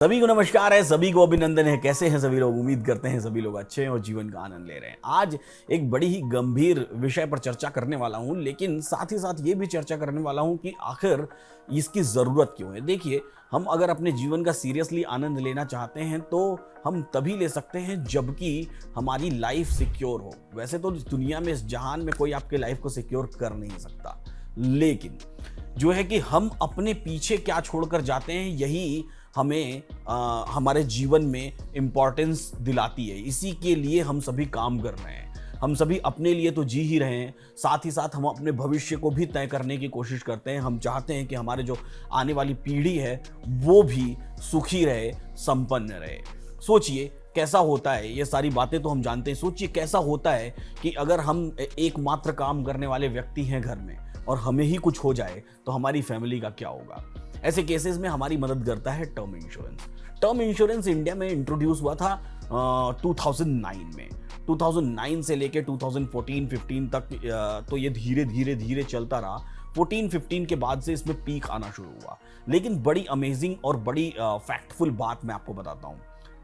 सभी को नमस्कार है, सभी को अभिनंदन है। कैसे हैं सभी लोग? उम्मीद करते हैं सभी लोग अच्छे हैं और जीवन का आनंद ले रहे हैं। आज एक बड़ी ही गंभीर विषय पर चर्चा करने वाला हूं, लेकिन साथ ही साथ ये भी चर्चा करने वाला हूं कि आखिर इसकी ज़रूरत क्यों है। देखिए, हम अगर अपने जीवन का सीरियसली आनंद लेना चाहते हैं तो हम तभी ले सकते हैं जबकि हमारी लाइफ सिक्योर हो। वैसे तो दुनिया में, इस जहान में कोई आपके लाइफ को सिक्योर कर नहीं सकता, लेकिन जो है कि हम अपने पीछे क्या छोड़कर जाते हैं, यही हमें हमारे जीवन में इम्पॉर्टेंस दिलाती है। इसी के लिए हम सभी काम कर रहे हैं। हम सभी अपने लिए तो जी ही रहे हैं, साथ ही साथ हम अपने भविष्य को भी तय करने की कोशिश करते हैं। हम चाहते हैं कि हमारे जो आने वाली पीढ़ी है वो भी सुखी रहे, संपन्न रहे। सोचिए कैसा होता है, ये सारी बातें तो हम जानते हैं। सोचिए कैसा होता है कि अगर हम एकमात्र काम करने वाले व्यक्ति हैं घर में और हमें ही कुछ हो जाए तो हमारी फैमिली का क्या होगा। ऐसे केसेस में हमारी मदद करता है term insurance. Term insurance India में इंट्रोड्यूस हुआ था 2009 में। 2009 से लेके 2014-15 तक तो ये धीरे धीरे धीरे चलता रहा। 14-15 के बाद से इसमें पीक आना शुरू हुआ। लेकिन बड़ी अमेजिंग और बड़ी फैक्टफुल बात मैं आपको बताता हूँ।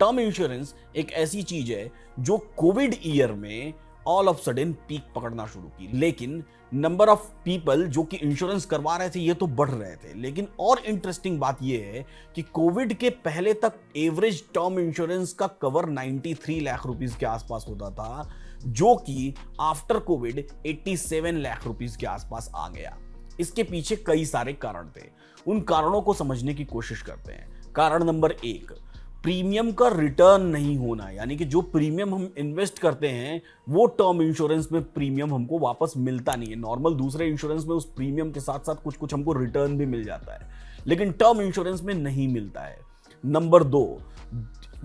टर्म इंश्योरेंस एक ऐसी चीज है जो कोविड ईयर में ऑल ऑफ सडन पीक पकड़ना शुरू की। लेकिन नंबर ऑफ पीपल जो कि इंश्योरेंस करवा रहे थे ये तो बढ़ रहे थे। लेकिन और इंटरेस्टिंग बात ये है कि कोविड के पहले तक एवरेज टर्म इंश्योरेंस का कवर 93 लाख रुपीस के आसपास होता था, जो कि आफ्टर कोविड 87 लाख रुपीस के आसपास आ गया। इसके पीछे कई सारे कारण थे। उन कारणों को समझने की कोशिश करते हैं। कारण नंबर 1, प्रीमियम का रिटर्न नहीं होना। यानी कि जो प्रीमियम हम इन्वेस्ट करते हैं वो टर्म इंश्योरेंस में प्रीमियम हमको वापस मिलता नहीं है। नॉर्मल दूसरे इंश्योरेंस में उस प्रीमियम के साथ साथ कुछ कुछ हमको रिटर्न भी मिल जाता है, लेकिन टर्म इंश्योरेंस में नहीं मिलता है। नंबर 2,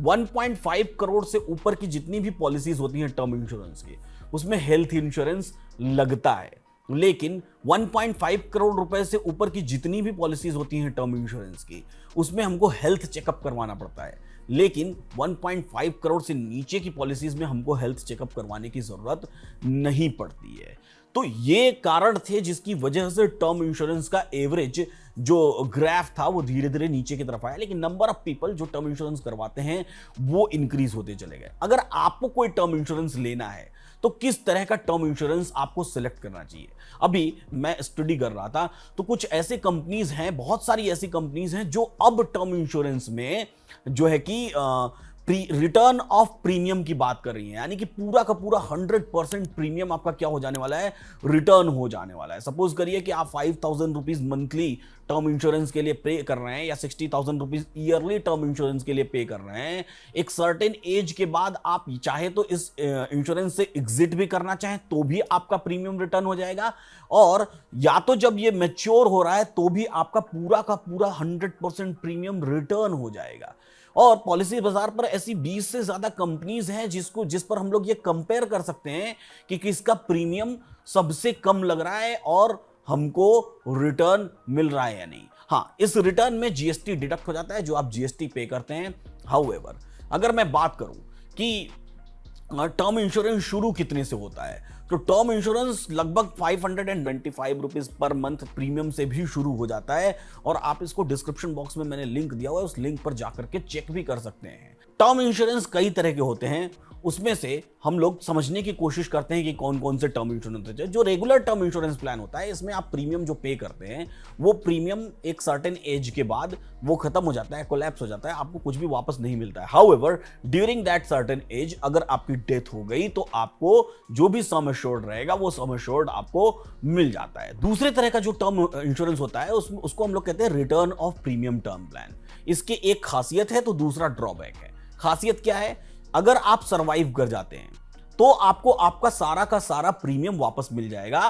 1.5 करोड़ से ऊपर की जितनी भी पॉलिसीज होती हैं टर्म इंश्योरेंस की, उसमें हेल्थ इंश्योरेंस लगता है। लेकिन 1.5 करोड़ रुपए से ऊपर की जितनी भी पॉलिसीज होती हैं टर्म इंश्योरेंस की, उसमें हमको हेल्थ चेकअप करवाना पड़ता है। लेकिन 1.5 करोड़ से नीचे की पॉलिसीज में हमको हेल्थ चेकअप करवाने की जरूरत नहीं पड़ती है। तो ये कारण थे जिसकी वजह से टर्म इंश्योरेंस का एवरेज जो ग्राफ था वो धीरे धीरे नीचे की तरफ आया। लेकिन नंबर ऑफ पीपल जो टर्म इंश्योरेंस करवाते हैं वो इंक्रीज होते चले गए। अगर आपको कोई टर्म इंश्योरेंस लेना है तो किस तरह का टर्म इंश्योरेंस आपको सिलेक्ट करना चाहिए? अभी मैं स्टडी कर रहा था तो कुछ ऐसे कंपनीज हैं, बहुत सारी ऐसी कंपनीज हैं जो अब टर्म इंश्योरेंस में जो है कि रिटर्न ऑफ प्रीमियम की बात कर रही है। यानी कि पूरा का पूरा 100% प्रीमियम आपका क्या हो जाने वाला है, रिटर्न हो जाने वाला है। सपोज करिए कि आप 5,000 रुपीज मंथली टर्म इंश्योरेंस के लिए पे कर रहे हैं या 60,000 रुपीज ईयरली टर्म इंश्योरेंस के लिए पे कर रहे हैं। एक सर्टेन एज के बाद आप चाहे तो इस इंश्योरेंस से एग्जिट भी करना चाहें तो भी आपका प्रीमियम रिटर्न हो जाएगा, और या तो जब ये मैच्योर हो रहा है तो भी आपका पूरा का पूरा 100% प्रीमियम रिटर्न हो जाएगा। और पॉलिसी बाजार पर ऐसी 20 से ज्यादा कंपनीज हैं जिस पर हम लोग ये कंपेयर कर सकते हैं कि किसका प्रीमियम सबसे कम लग रहा है और हमको रिटर्न मिल रहा है या नहीं। हाँ, इस रिटर्न में जीएसटी डिडक्ट हो जाता है जो आप जीएसटी पे करते हैं। हाउएवर, अगर मैं बात करूं कि टर्म इंश्योरेंस शुरू कितने से होता है, तो टर्म इंश्योरेंस लगभग 525 रुपीज पर मंथ प्रीमियम से भी शुरू हो जाता है। और आप इसको डिस्क्रिप्शन बॉक्स में मैंने लिंक दिया हुआ है, उस लिंक पर जाकर के चेक भी कर सकते हैं। टर्म इंश्योरेंस कई तरह के होते हैं, उसमें से हम लोग समझने की कोशिश करते हैं कि कौन कौन से टर्म इंश्योरेंस है। जो रेगुलर टर्म इंश्योरेंस प्लान होता है, इसमें आप प्रीमियम जो पे करते हैं वो प्रीमियम एक सर्टेन एज के बाद वो खत्म हो जाता है, कोलैप्स हो जाता है, आपको कुछ भी वापस नहीं मिलता है। However, during that certain age अगर आपकी डेथ हो गई तो आपको जो भी सम एश्योर्ड रहेगा वो सम एश्योर्ड आपको मिल जाता है। दूसरे तरह का जो टर्म इंश्योरेंस होता है उसको हम लोग कहते हैं return of premium term plan. इसकी एक खासियत है तो दूसरा ड्रॉबैक है। खासियत क्या है? अगर आप सरवाइव कर जाते हैं तो आपको आपका सारा का सारा प्रीमियम वापस मिल जाएगा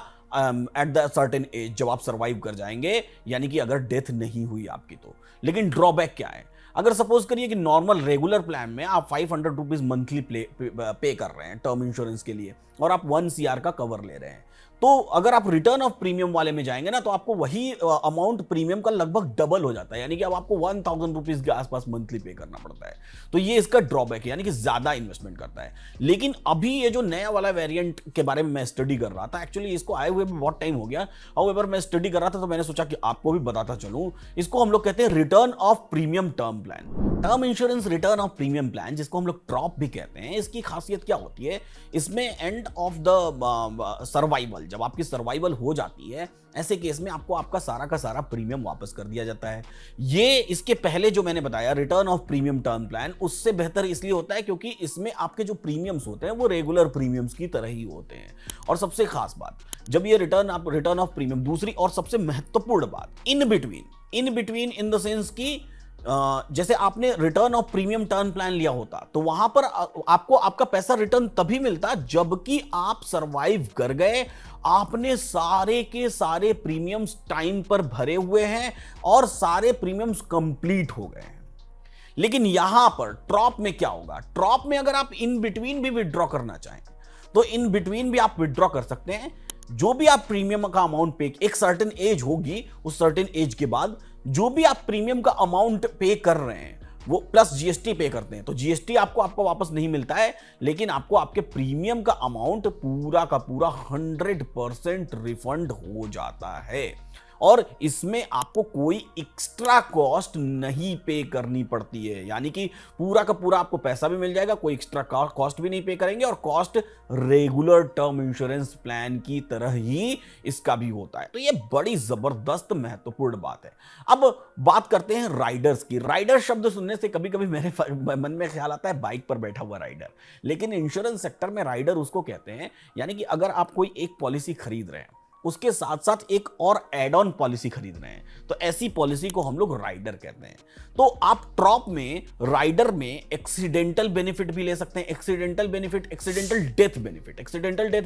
एट द सर्टेन एज, जब आप सरवाइव कर जाएंगे, यानी कि अगर डेथ नहीं हुई आपकी तो। लेकिन ड्रॉबैक क्या है? अगर सपोज करिए कि नॉर्मल रेगुलर प्लान में आप 500 रुपीज मंथली पे कर रहे हैं टर्म इंश्योरेंस के लिए और आप 1 CR का कवर ले रहे हैं, तो अगर आप रिटर्न ऑफ प्रीमियम वाले में जाएंगे ना तो आपको वही अमाउंट प्रीमियम का लगभग डबल हो जाता है। यानी कि अब आपको 1,000 रुपीज के आसपास मंथली पे करना पड़ता है। तो ये इसका ड्रॉबैक है, यानी कि ज्यादा इन्वेस्टमेंट करता है। लेकिन अभी ये जो नया वाला वेरिएंट के बारे में मैं स्टडी कर रहा था, एक्चुअली इसको आए हुए भी बहुत टाइम हो गया, हाउएवर मैं स्टडी कर रहा था तो मैंने सोचा कि आपको भी बताता चलूं। इसको हम लोग कहते हैं return of premium term plan. Term insurance return of premium plan, जिसको हम लोग ट्रॉप भी कहते हैं, इसकी खासियत क्या होती है? इसमें एंड ऑफ द सर्वाइवल, जब आपकी सर्वाइवल हो जाती है, ऐसे केस में आपको आपका सारा का सारा प्रीमियम वापस कर दिया जाता है। ये इसके पहले जो मैंने बताया return of premium term plan, उससे बेहतर इसलिए होता है क्योंकि इसमें आपके जो प्रीमियम्स होते हैं वो रेगुलर प्रीमियम्स की तरह ही होते हैं। और सबसे खास बात, जब ये रिटर्न ऑफ प्रीमियम, दूसरी और सबसे महत्वपूर्ण बात, in between in the sense की जैसे आपने return of premium term plan लिया होता तो वहां पर आपको आपका पैसा रिटर्न तभी मिलता जबकि आप सरवाइव कर गए, आपने सारे के सारे प्रीमियम्स टाइम पर भरे हुए हैं और सारे प्रीमियम्स कंप्लीट हो गए हैं। लेकिन यहां पर ट्रॉप में क्या होगा? ट्रॉप में अगर आप इन बिटवीन भी विड्रॉ करना चाहें तो इन बिटवीन भी आप विड्रॉ कर सकते हैं। जो भी आप प्रीमियम का अमाउंट पे, एक सर्टेन एज होगी, उस सर्टेन एज के बाद जो भी आप प्रीमियम का अमाउंट पे कर रहे हैं वो प्लस जीएसटी पे करते हैं, तो जीएसटी आपको वापस नहीं मिलता है, लेकिन आपको आपके प्रीमियम का अमाउंट पूरा का पूरा 100% रिफंड हो जाता है। और इसमें आपको कोई एक्स्ट्रा कॉस्ट नहीं पे करनी पड़ती है, यानी कि पूरा का पूरा आपको पैसा भी मिल जाएगा, कोई एक्स्ट्रा कॉस्ट भी नहीं पे करेंगे, और cost regular term insurance plan की तरह ही इसका भी होता है। तो ये बड़ी जबरदस्त महत्वपूर्ण बात है। अब बात करते हैं राइडर्स की। राइडर शब्द सुनने से कभी कभी मेरे मन में ख्याल आता है बाइक पर बैठा हुआ राइडर, लेकिन इंश्योरेंस सेक्टर में राइडर उसको कहते हैं, यानी कि अगर आप कोई एक पॉलिसी खरीद रहे हैं उसके साथ साथ एक और एड ऑन पॉलिसी खरीद रहे हैं, तो ऐसी पॉलिसी को हम लोग राइडर कहते हैं। तो आप ट्रॉप में, राइडर में एक्सीडेंटल बेनिफिट भी ले सकते हैं। एक्सीडेंटल डेथ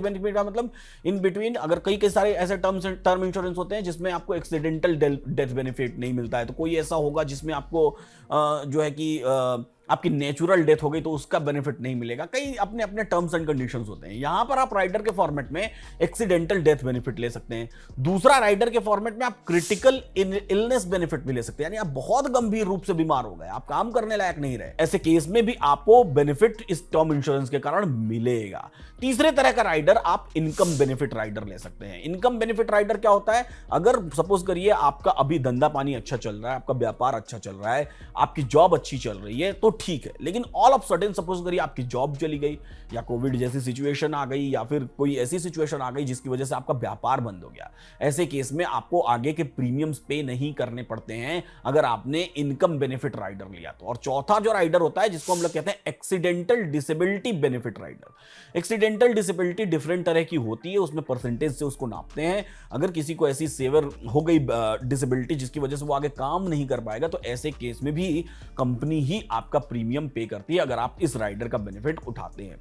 बेनिफिट का मतलब इन बिटवीन, अगर कई सारे ऐसे टर्म इंश्योरेंस होते हैं जिसमें आपको एक्सीडेंटल डेथ बेनिफिट नहीं मिलता है, तो कोई ऐसा होगा जिसमें आपको जो है कि आपकी नेचुरल डेथ हो गई तो उसका बेनिफिट नहीं मिलेगा। कई अपने अपने टर्म्स एंड कंडीशंस होते हैं। यहां पर आप राइडर के फॉर्मेट में एक्सीडेंटल डेथ बेनिफिट ले सकते हैं। दूसरा, राइडर के फॉर्मेट में आप क्रिटिकल इलनेस बेनिफिट भी ले सकते हैं, यानी आप बहुत गंभीर रूप से बीमार हो गए, आप काम करने लायक नहीं रहे, ऐसे केस में भी आपको बेनिफिट इस टर्म इंश्योरेंस के कारण मिलेगा। तीसरे तरह का राइडर आप इनकम बेनिफिट राइडर ले सकते हैं। इनकम बेनिफिट राइडर क्या होता है? अगर सपोज करिए आपका अभी धंधा पानी अच्छा चल रहा है, आपका व्यापार अच्छा चल रहा है, आपकी जॉब अच्छी चल रही है, तो ठीक है, लेकिन ऑल ऑफ सडन सपोज करिए आपकी जॉब चली गई, या कोविड जैसी सिचुएशन आ गई, या फिर कोई ऐसी सिचुएशन आ गई जिसकी वजह से आपका व्यापार बंद हो गया, ऐसे केस में आपको आगे के प्रीमियम्स पे नहीं करने पड़ते हैं अगर आपने इनकम बेनिफिट राइडर लिया तो। और चौथा जो राइडर होता है जिसको हम लोग कहते हैं accidental disability benefit rider. Accidental disability different तरह की होती है, उसमें परसेंटेज से उसको नापते हैं। अगर किसी को ऐसी सेवर हो गई डिसेबिलिटी जिसकी वजह से वो आगे काम नहीं कर पाएगा, तो ऐसे केस में भी कंपनी ही आपका प्रीमियम पे करती है अगर आप इस राइडर का बेनिफिट उठाते हैं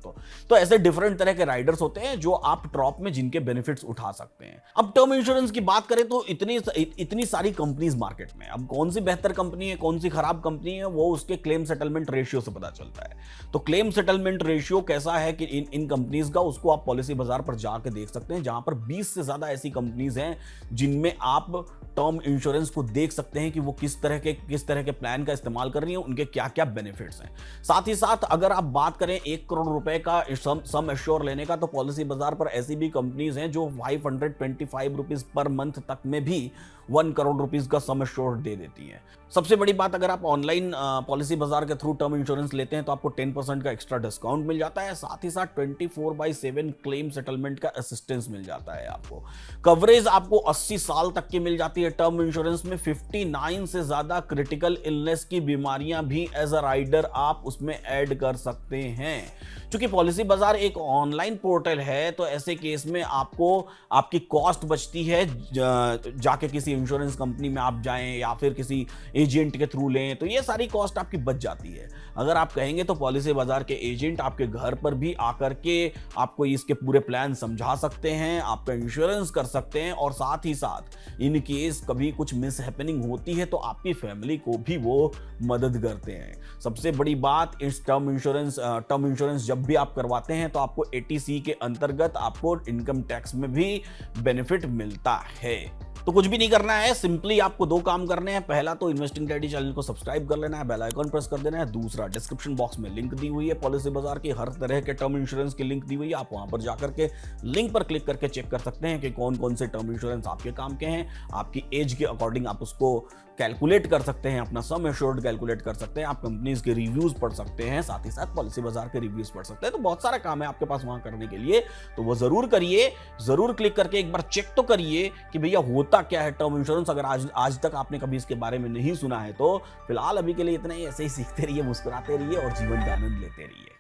तो ऐसे डिफरेंट तरह के राइडर्स होते हैं जो आप ट्रॉप में जिनके बेनिफिट्स उठा सकते हैं। अब टर्म इंश्योरेंस की बात करें तो इतनी सारी कंपनीज मार्केट में, अब कौन सी बेहतर कंपनी है कौन सी खराब कंपनी है वो उसके क्लेम सेटलमेंट रेशियो से पता चलता है। तो क्लेम सेटलमेंट रेशियो कैसा है कि इन कंपनीज का, उसको आप पॉलिसी बाजार पर जाकर देख सकते हैं, जहां पर 20 से ज्यादा ऐसी कंपनीज हैं जिनमें आप टर्म इंश्योरेंस को देख सकते हैं कि वो किस तरह के प्लान का इस्तेमाल कर रही हैं, उनके क्या क्या बेनिफिट्स हैं। साथ ही साथ अगर आप बात करें 1 करोड़ रुपए का सम एश्योर लेने का, तो पॉलिसी बाजार पर ऐसी भी कंपनीज हैं जो 525 रुपीज पर मंथ तक में भी 1 करोड़ रुपीज का सम एश्योर दे देती हैं। सबसे बड़ी बात, अगर आप ऑनलाइन पॉलिसी बाजार के थ्रू टर्म इंश्योरेंस लेते हैं तो आपको 10% का एक्स्ट्रा डिस्काउंट मिल जाता है। साथ ही साथ 24/7 क्लेम सेटलमेंट का असिस्टेंस मिल जाता है आपको। कवरेज आपको 80 साल तक की मिल जाती है टर्म इंश्योरेंस में। 59 से ज्यादा क्रिटिकल इलनेस की बीमारियां भी एज अ राइडर आप उसमें ऐड कर सकते हैं। क्योंकि पॉलिसी बाजार एक ऑनलाइन पोर्टल है, तो ऐसे केस में आपको आपकी कॉस्ट बचती है, जाके किसी इंश्योरेंस कंपनी में आप जाएं या फिर किसी एजेंट के थ्रू लें, तो ये सारी कॉस्ट आपकी बच जाती है। अगर आप कहेंगे तो पॉलिसी बाजार के एजेंट आपके घर पर भी आकर के आपको इसके पूरे प्लान समझा सकते हैं, आपका इंश्योरेंस कर सकते हैं, और साथ ही साथ इन केस कभी कुछ मिस हैपनिंग होती है तो आपकी फैमिली को भी वो मदद करते हैं। सबसे बड़ी बात, इस टर्म इंश्योरेंस जब भी आप करवाते हैं तो आपको 80C के अंतर्गत आपको इनकम टैक्स में भी बेनिफिट मिलता है। तो कुछ भी नहीं करना है, सिंपली आपको 2 काम करने हैं। पहला तो इन्वेस्टिंग डैडी चैनल को सब्सक्राइब कर लेना है, बेल आइकन प्रेस कर देना है। दूसरा, डिस्क्रिप्शन बॉक्स में लिंक दी हुई है पॉलिसी बाजार की, हर तरह के टर्म इंश्योरेंस की लिंक दी हुई है। आप वहां पर जाकर के लिंक पर क्लिक करके चेक कर सकते हैं कि कौन कौन से टर्म इंश्योरेंस आपके काम के हैं। आपकी एज के अकॉर्डिंग आप उसको कैलकुलेट कर सकते हैं, अपना सम एश्योर्ड कैलकुलेट कर सकते हैं, आप कंपनीज के रिव्यूज पढ़ सकते हैं, साथ ही साथ पॉलिसी बाजार के रिव्यूज पढ़ सकते हैं। तो बहुत सारा काम है आपके पास वहां करने के लिए, तो वो जरूर करिए, जरूर क्लिक करके एक बार चेक तो करिए कि भैया होता क्या है टर्म इंश्योरेंस। अगर आज तक आपने कभी इसके बारे में नहीं सुना है तो फिलहाल अभी के लिए इतना ही। ऐसे ही सीखते रहिए, मुस्कुराते रहिए और जीवन का आनंद लेते रहिए।